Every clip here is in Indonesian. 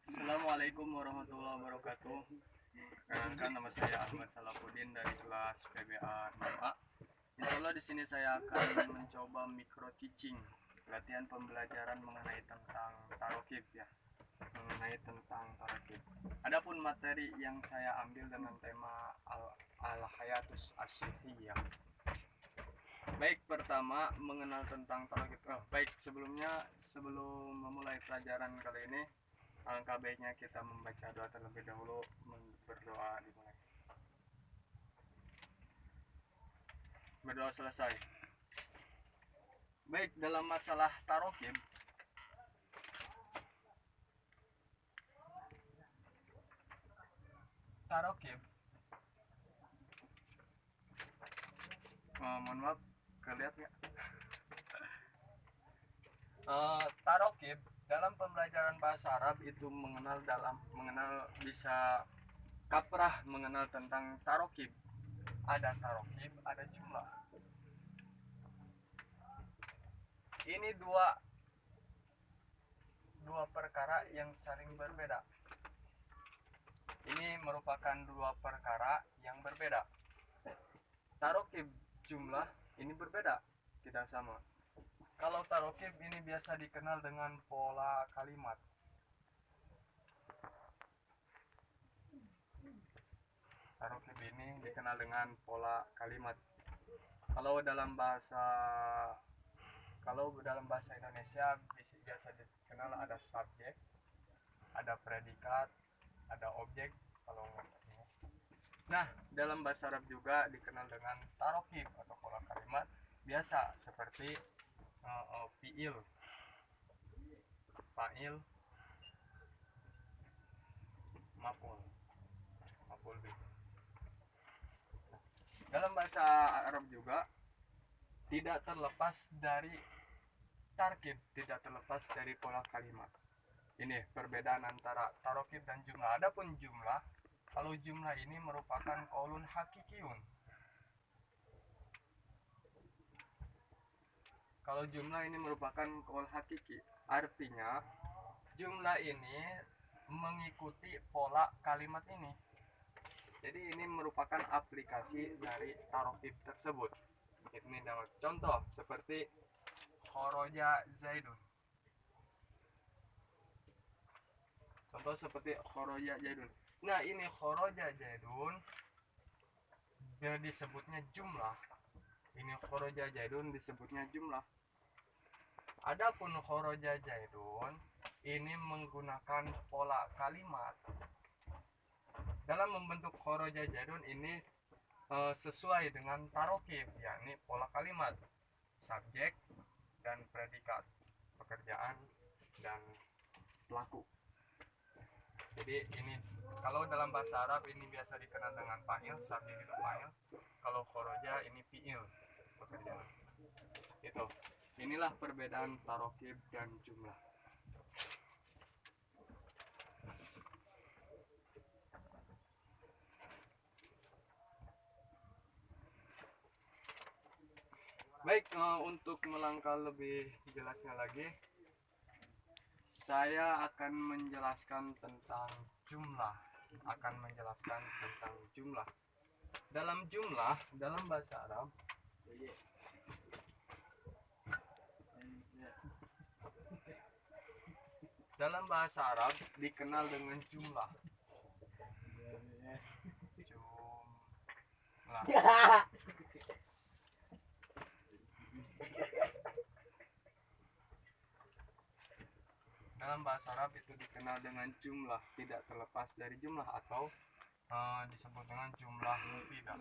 Assalamualaikum warahmatullahi wabarakatuh. Perkenalkan, nama saya Ahmad Salafuddin dari kelas PBA 6A. Insya Allah di sini saya akan mencoba micro teaching, latihan pembelajaran mengenai tentang tarokib ya, mengenai tentang tarokib. Adapun materi yang saya ambil dengan tema al-hayatus asyihiyah. Baik, pertama mengenal tentang tarokib. Baik, sebelum memulai pelajaran kali ini, alangkah baiknya kita membaca doa terlebih dahulu. Berdoa dimulai. Berdoa selesai. Baik, dalam masalah tarokib, mohon maaf, kelihat nggak? Tarokib dalam pembelajaran bahasa Arab itu mengenal bisa kaprah mengenal tentang tarokib. Ada tarokib, ada jumlah. Ini dua perkara yang saling berbeda. Ini merupakan dua perkara yang berbeda. Tarokib jumlah ini berbeda, tidak sama. Kalau tarokib ini biasa dikenal dengan pola kalimat. Tarokib ini dikenal dengan pola kalimat. Kalau dalam bahasa Indonesia biasa dikenal ada subjek, ada predikat, ada objek. Kalau nah, dalam bahasa Arab juga dikenal dengan tarokib atau pola kalimat biasa seperti fiil, fa'il, maf'ul bih. Dalam bahasa Arab juga tidak terlepas dari tarkib, tidak terlepas dari pola kalimat. Ini perbedaan antara tarokib dan jumlah. Adapun jumlah, kalau jumlah ini merupakan qaulun hakikiyun. Kalau jumlah ini merupakan qaul hakiki, artinya jumlah ini mengikuti pola kalimat ini. Jadi ini merupakan aplikasi dari tarokib tersebut. Ini dalam contoh seperti khoroja zaidun. Contoh seperti khoroja zaidun. Nah, ini khoroja zaidun dia disebutnya jumlah. Ini khoroja zaidun disebutnya jumlah. Adapun khoroja zaidun ini menggunakan pola kalimat. Dalam membentuk khoroja zaidun ini sesuai dengan tarokib, yakni pola kalimat, subjek dan predikat, pekerjaan dan pelaku. Jadi ini kalau dalam bahasa Arab ini biasa dikenal dengan fa'il, subjek itu fa'il. Kalau khoroja ini fi'il, pekerjaan. Itu. Inilah perbedaan tarokib dan jumlah. Baik, untuk melangkah lebih jelasnya lagi, saya akan menjelaskan tentang jumlah. Dalam jumlah, dalam bahasa Arab, dikenal dengan jumlah. Dalam bahasa Arab itu dikenal dengan jumlah, tidak terlepas dari jumlah atau disebut dengan jumlah mufidah.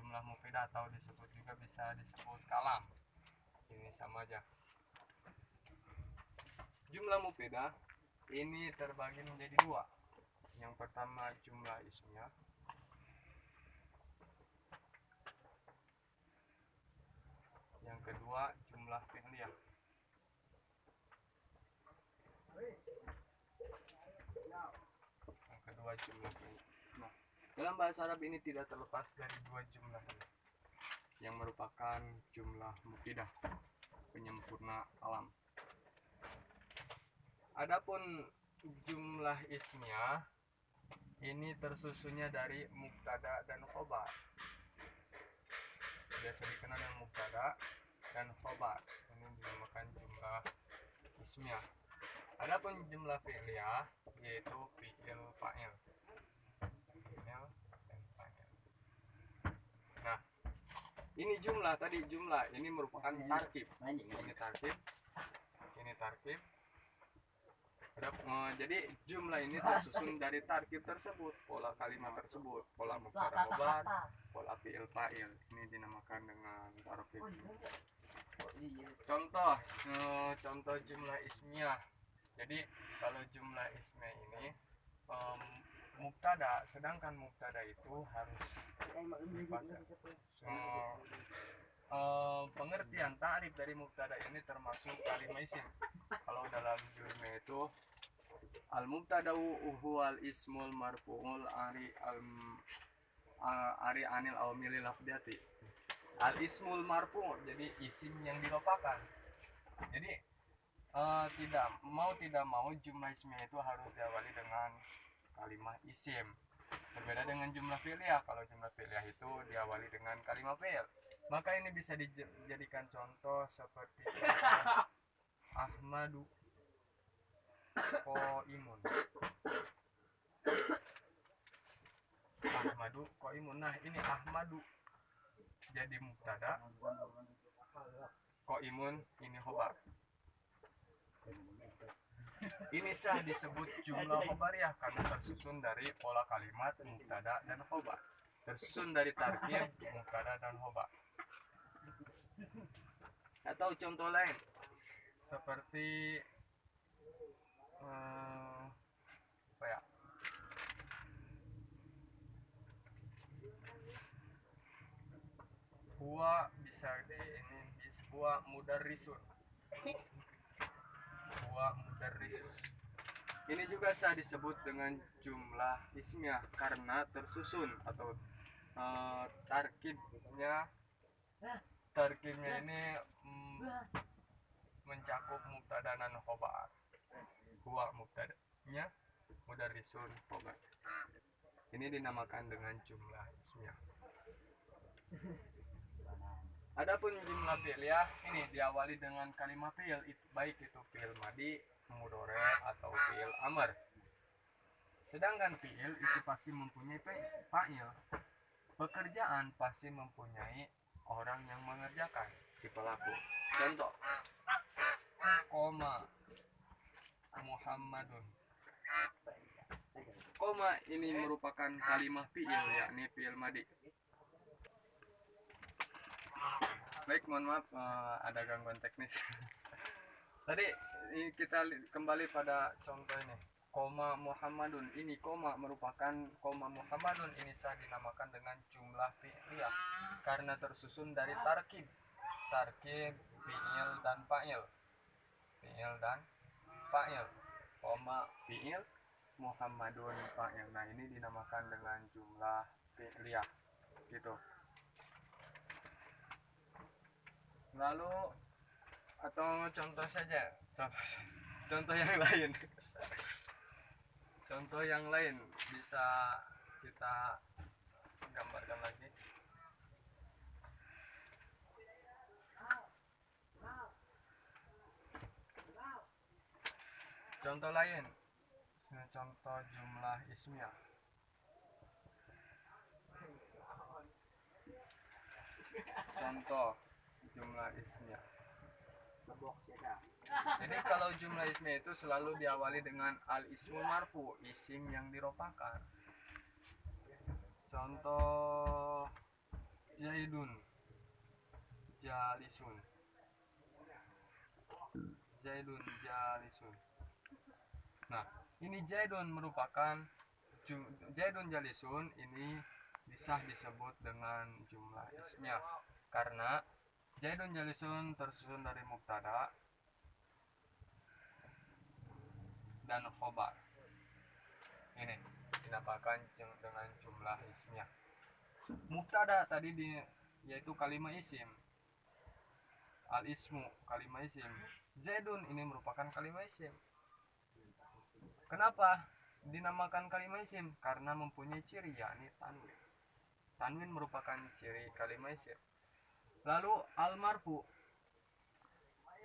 Jumlah mufidah atau disebut juga bisa disebut kalam. Ini sama aja. Jumlah mufidah ini terbagi menjadi dua. Yang pertama jumlah ismiyah. Yang kedua jumlah fi'liyah. Nah, dalam bahasa Arab ini tidak terlepas dari dua jumlah ini, yang merupakan jumlah mufidah, penyempurna kalam. Adapun jumlah ismiyah ini tersusunnya dari mubtada dan khobar. Biasa dikenal dengan mubtada dan khobar. Ini dinamakan jumlah ismiyah. Adapun jumlah fi'liyah yaitu fi'il fa'il. Fi'il dan fa'il. Nah, ini jumlah tadi jumlah ini merupakan tarkib. Ini tarkib. Ini tarkib. Jadi jumlah ini tersusun dari tarkib tersebut, pola kalimat tersebut, pola mubtada khobar, pola fi'il fa'il. Ini dinamakan dengan tarkib. Contoh jumlah ismiyah. Jadi kalau jumlah ismiyah ini mubtada, sedangkan mubtada itu harus pengertian ta'rif dari mubtada ini termasuk kalimat isim. Kalau dalam jumlah itu al mubtada'u huwal ismul marfu'ul ari anil awmili lafdati. Al ismul marfu' jadi isim yang diropakan. Jadi tidak mau jumlah ismiyah itu harus diawali dengan kalimat isim. Berbeda dengan jumlah fi'liyah. Kalau jumlah fi'liyah itu diawali dengan kalimat fi'il. Maka ini bisa dijadikan contoh seperti Ahmadu Qaimun. Ahmadu Qaimun. Nah, ini Ahmadu jadi mubtada, Qaimun ini khobar. Ini sah disebut jumlah khobariyah karena tersusun dari pola kalimat mubtada dan khobar. Tersusun dari tarkib mubtada dan khobar. Atau contoh lain seperti apa ya? Huwa bisa ini huwa mudarrisun. Huwa mudarrisun. Ini juga sah disebut dengan jumlah ismiyah karena tersusun atau tarkibnya ini mencakup mubtada dan khobar. Huwa mubtadanya, mudarrisun khobar. Ini dinamakan dengan jumlah ismiyah. Adapun jumlah fi'liyah ini diawali dengan kalimat fi'il, baik itu fi'il madi, mudhari atau fi'il amr. Sedangkan fi'il itu pasti mempunyai fa'il. Pekerjaan pasti mempunyai orang yang mengerjakan, si pelaku. Contoh, koma Muhammadun. Koma ini merupakan kalimat fi'il, yakni fi'il madi. Baik, mohon maaf ada gangguan teknis. Tadi kita kembali pada contoh ini. Koma Muhammadun, ini koma merupakan koma Muhammadun ini sah dinamakan dengan jumlah fi'liyah karena tersusun dari tarkib fi'il dan fa'il. Koma fi'il Muhammadun fa'il. Nah, ini dinamakan dengan jumlah fi'liyah gitu. Lalu atau contoh yang lain. Contoh yang lain bisa kita gambarkan lagi. Contoh lain, contoh jumlah ismiyah. Contoh jumlah ismiyah. Jadi kalau jumlah ismiyah itu selalu diawali dengan al-ismul marfu, isim yang diropakan. Contoh Zaidun jalisun. Nah, ini Zaidun merupakan Zaidun jalisun ini bisa disebut dengan jumlah ismiyah karena Zaidun jalisun tersusun dari mubtada dan khobar. Ini dinamakan dengan jumlah ismiyah. Mubtada tadi yaitu kalimat isim. Al-ismu kalimat isim. Zaidun ini merupakan kalimat isim. Kenapa dinamakan kalimat isim? Karena mempunyai ciri yakni tanwin. Tanwin merupakan ciri kalimat isim. Lalu al-marfu.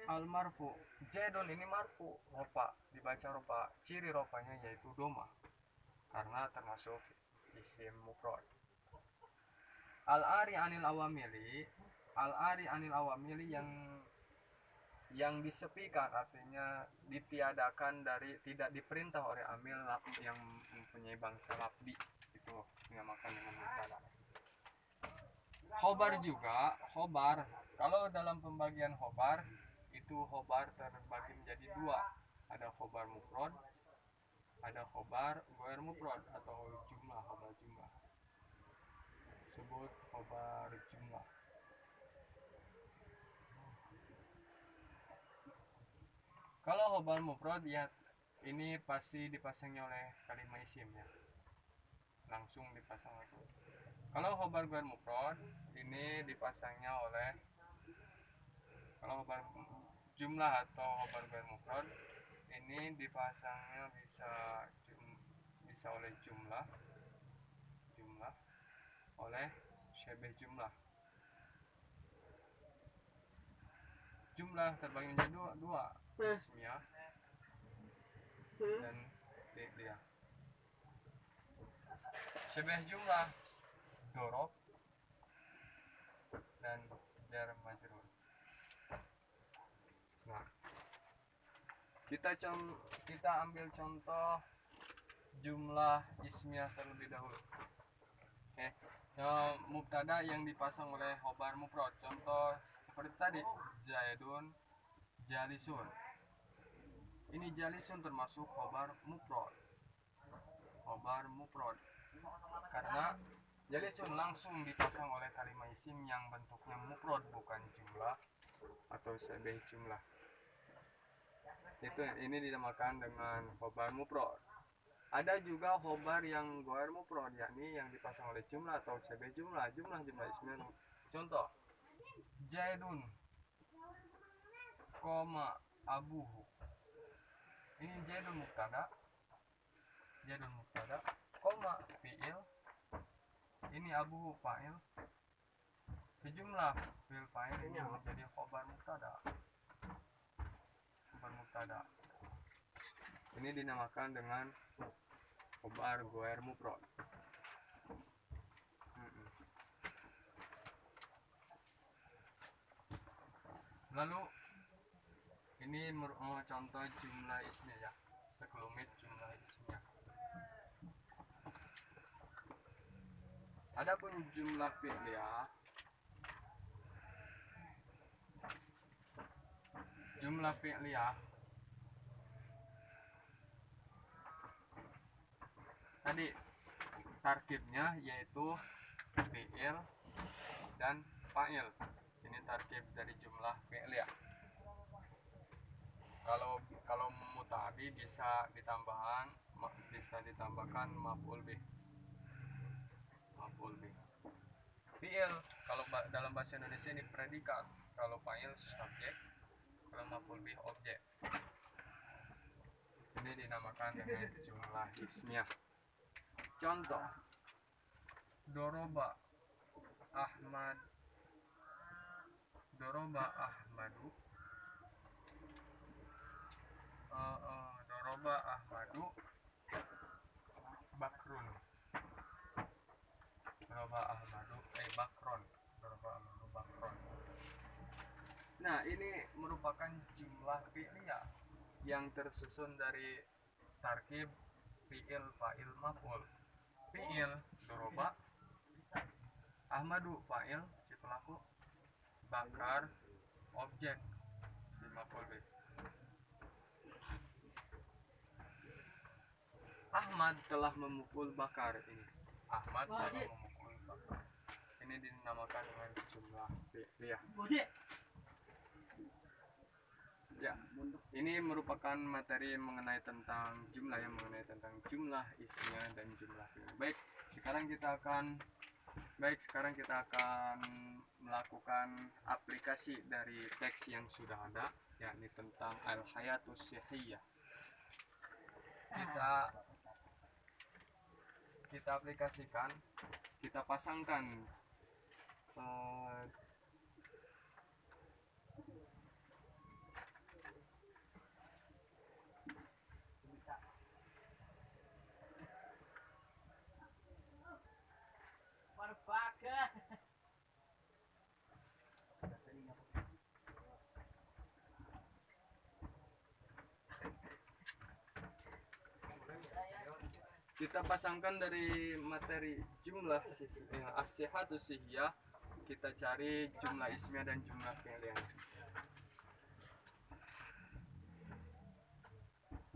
Al-marfu. Zaidun ini marfu, rofa, dibaca rofa. Ciri rofanya yaitu doma. Karena termasuk isim mufrad. Al-ari anil awamili. Al-ari anil awamili yang disepikan, artinya ditiadakan dari, tidak diperintah oleh amil yang mempunyai bangsa labdi, itu dinamakan dengan mubtada. Khobar juga, khobar kalau dalam pembagian khobar itu khobar terbagi menjadi dua, ada khobar mufrad, ada khobar ghair mufrad atau jumlah, khobar jumlah, sebut khobar jumlah. Kalau khobar mufrad ya ini pasti dipasangnya oleh kalimat isim ya, langsung dipasang lagi. Kalau khobar ghair mufrad ini dipasangnya oleh, kalau khobar jumlah atau khobar ghair mufrad ini dipasangnya bisa oleh jumlah oleh syabih jumlah. Jumlah terbagi menjadi dua, ismiyah dan fi'liyah. Syabih jumlah dorob dan jar majrur. Nah, kita ambil contoh jumlah ismiyah terlebih dahulu. Oke. Mubtada yang dipasang oleh khobar mufrad. Contoh seperti tadi, Zaidun jalisun. Ini jalisun termasuk khobar mufrad. Khobar mufrad. Karena jalisun langsung dipasang oleh kalimat isim yang bentuknya mufrad, bukan jumlah atau syabih jumlah. Ini dinamakan dengan khobar mufrad. Ada juga khobar yang ghair mufrad, yakni yang dipasang oleh jumlah atau syabih jumlah, jumlah ismiyah. Contoh, Zaidun koma abuhu. Ini Zaidun mubtada, koma fi'il, ini abuhu fa'il. Sejumlah fi'il fa'il ini menjadi khobar mubtada. Ini dinamakan dengan khobar ghair mufrad. Lalu ini contoh jumlah ismiyah ya, sekelumit jumlah ismiyah. Adapun jumlah fi'liyah, tadi tarkibnya yaitu fi'il dan fa'il. Ini tarkib dari jumlah fi'liyah. Kalau mutabi bisa ditambahkan maf'ul bih. Fi'il kalau dalam bahasa Indonesia ini predikat, kalau fa'il subjek, kalau maf'ul bih objek. Ini dinamakan dengan jumlah ismiyah. Contoh, doroba Ahmadu bakrun. Nah, ini merupakan jumlah fi'liyah yang tersusun dari tarkib fi'il, fa'il, maf'ul. Fi'il doroba, Ahmadu fa'il si pelaku, bakar objek si maf'ul bih. Ahmad telah memukul bakar ini. Ini dinamakan dengan jumlah fi'liyah. Ya, ini merupakan materi mengenai tentang jumlah, yang mengenai tentang jumlah ismiyah dan jumlah fi'liyah. Baik, sekarang kita akan melakukan aplikasi dari teks yang sudah ada, yakni tentang al-hayatus sihhiyah. kita aplikasikan, kita pasangkan kita pasangkan dari materi jumlah as-sihhatu sihiyah, kita cari jumlah ismiyah dan jumlah fi'liyah.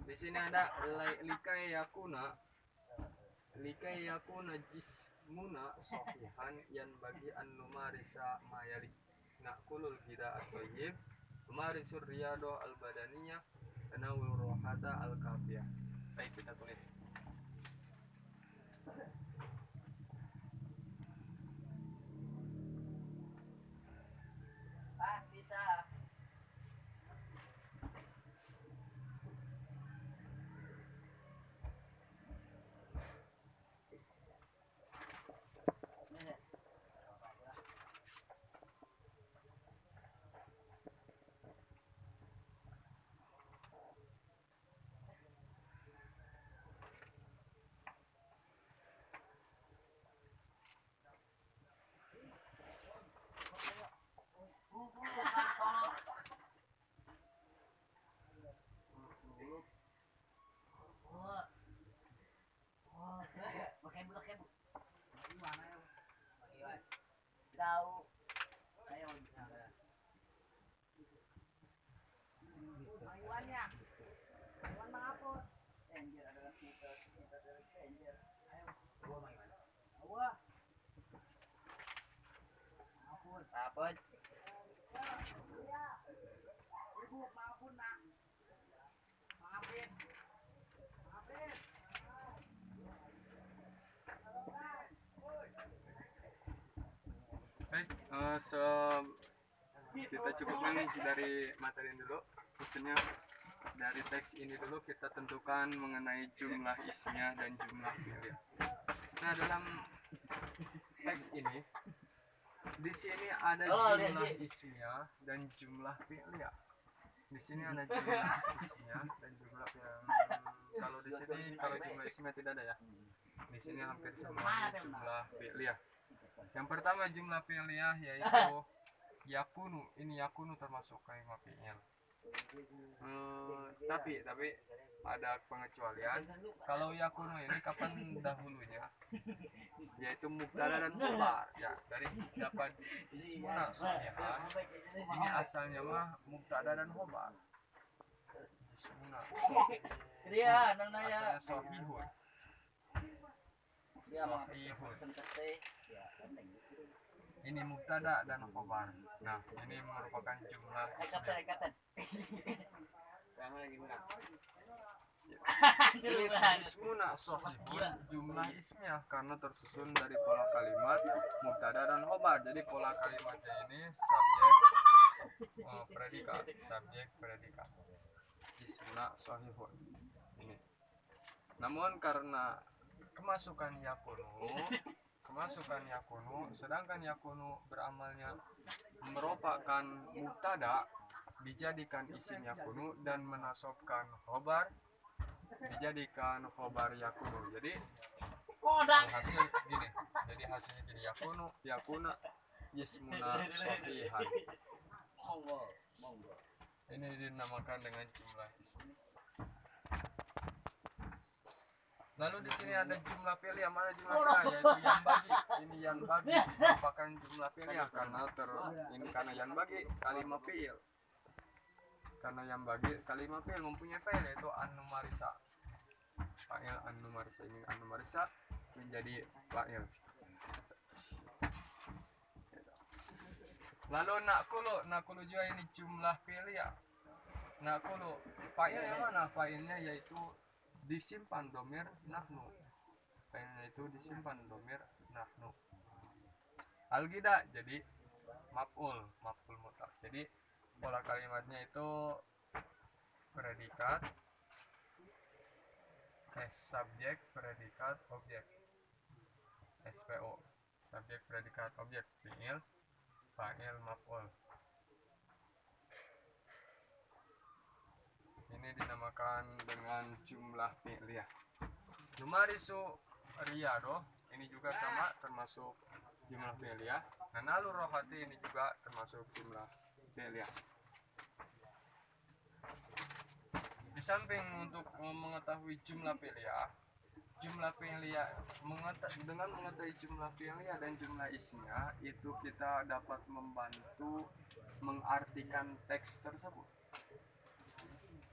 Di sini ada likai yakuna jismuna sahihan yan bagi an numarisa mayali naqulul gida at-thayyib numarisur riyado al-badaniyah tanawul rohata al-kafiyah. Baik, kita tulis. Baik, kita cukupkan dari materi ini dulu, maksudnya dari teks ini dulu kita tentukan mengenai jumlah ismiyah dan jumlah fi'liyah. Nah, dalam teks ini di sini ada jumlah ismiyah dan jumlah fi'liyah. Di sini ada jumlah ismiyah dan jumlah fi'liyah. Kalau di sini jumlah ismiyah tidak ada ya. Di sini hampir semua jumlah fi'liyah. Yang pertama jumlah fi'liyah yaitu yakunu. Ini yakunu termasuk kalimat fi'il. Tapi ada pengecualian. Kalau yakunu ini kapan dahulunya? Yaitu mubtada dan khobar. Ya, dari dapat ismuna shahihah. Ini asalnya mah mubtada dan khobar. Ismuna. Asalnya shahihun. Ini mubtada dan khobar. Nah, ini merupakan jumlah ismiyah. Ini ismuna shahihun jumlah ismiyah karena tersusun dari pola kalimat mubtada dan khobar. Jadi pola kalimatnya ini subjek predikat. Ismuna shahihun. Ini. Namun karena kemasukan yakunu, sedangkan yakunu beramalnya merupakan mubtada dijadikan isim yakunu dan menasobkan khobar dijadikan khobar yakunu. Jadi hasilnya gini yakuna ismuna shahihan. Ini dinamakan dengan jumlah isim. Lalu di sini ada jumlah fi'liyah. Mana jumlah fi'liyah? Yaitu yang bagi. Ini yang bagi merupakan jumlah fi'liyah karena yang bagi kalimat fi'il. Karena yang bagi kalimat fi'il mempunyai fa'il yaitu an-numarisa. Fa'il an-numarisa, ini an-numarisa menjadi fa'il. Lalu nakulu juga ini jumlah fi'liyah. Nakulu fa'il yang mana? Fa'ilnya yaitu disimpan domir nahnu. Fa'ilnya itu disimpan domir nahnu. Al-gida jadi maf'ul mutlaq. Jadi pola kalimatnya itu predikat subjek predikat objek, SPO, subjek predikat objek, fiil fa'il maf'ul. Ini dinamakan dengan jumlah fi'liyah. Jumarisu riyado, ini juga sama termasuk jumlah fi'liyah. Nanalu rohati, ini juga termasuk jumlah fi'liyah. Di samping untuk mengetahui jumlah fi'liyah, dengan mengetahui jumlah fi'liyah dan jumlah ismiyah, itu kita dapat membantu mengartikan teks tersebut.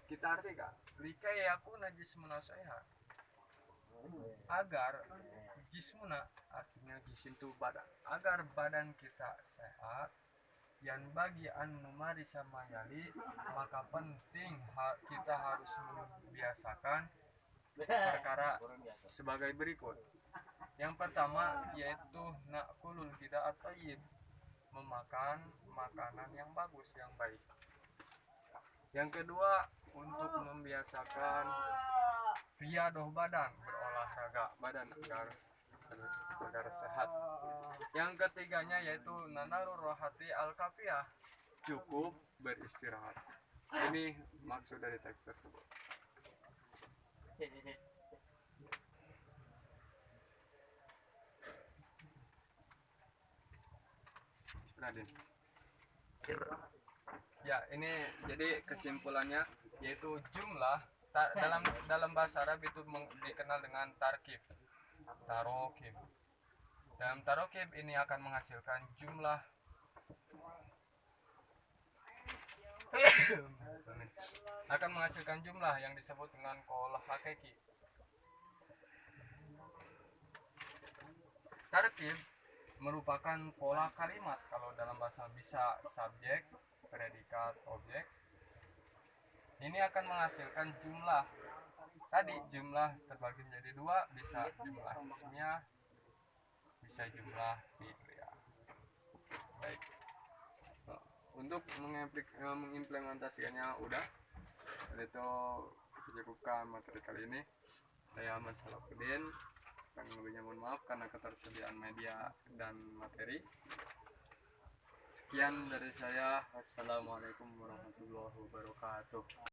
Kita artikan lika yakuna jismuna sehat, agar jismuna artinya jisim itu badan, agar badan kita sehat, yang bagi an numari sama yali, maka penting kita harus membiasakan perkara sebagai berikut. Yang pertama yaitu nakulul tidak atau memakan makanan yang bagus, yang baik. Yang kedua, untuk membiasakan riadoh badan, berolahraga badan agar sehat. Yang ketiganya yaitu nanaru rohati al-kafiyah, cukup beristirahat. Ini maksud dari teks tersebut. Ya, ini jadi kesimpulannya yaitu jumlah dalam bahasa Arab itu dikenal dengan tarkib, tarokib. Dalam tarokib ini akan menghasilkan jumlah yang disebut dengan qaul hakiki. Tarkib merupakan pola kalimat. Kalau dalam bahasa bisa subjek, predikat, objek. Ini akan menghasilkan jumlah. Tadi jumlah terbagi menjadi dua, bisa jumlah ismiyah, bisa jumlah fi'liyah. Baik. Untuk mengimplementasikannya udah. Itu cukupkan materi kali ini. Saya Ahmad Salahuddin. Yang lebihnya mohon maaf karena ketersediaan media dan materi. Sekian dari saya. Wassalamualaikum warahmatullahi wabarakatuh.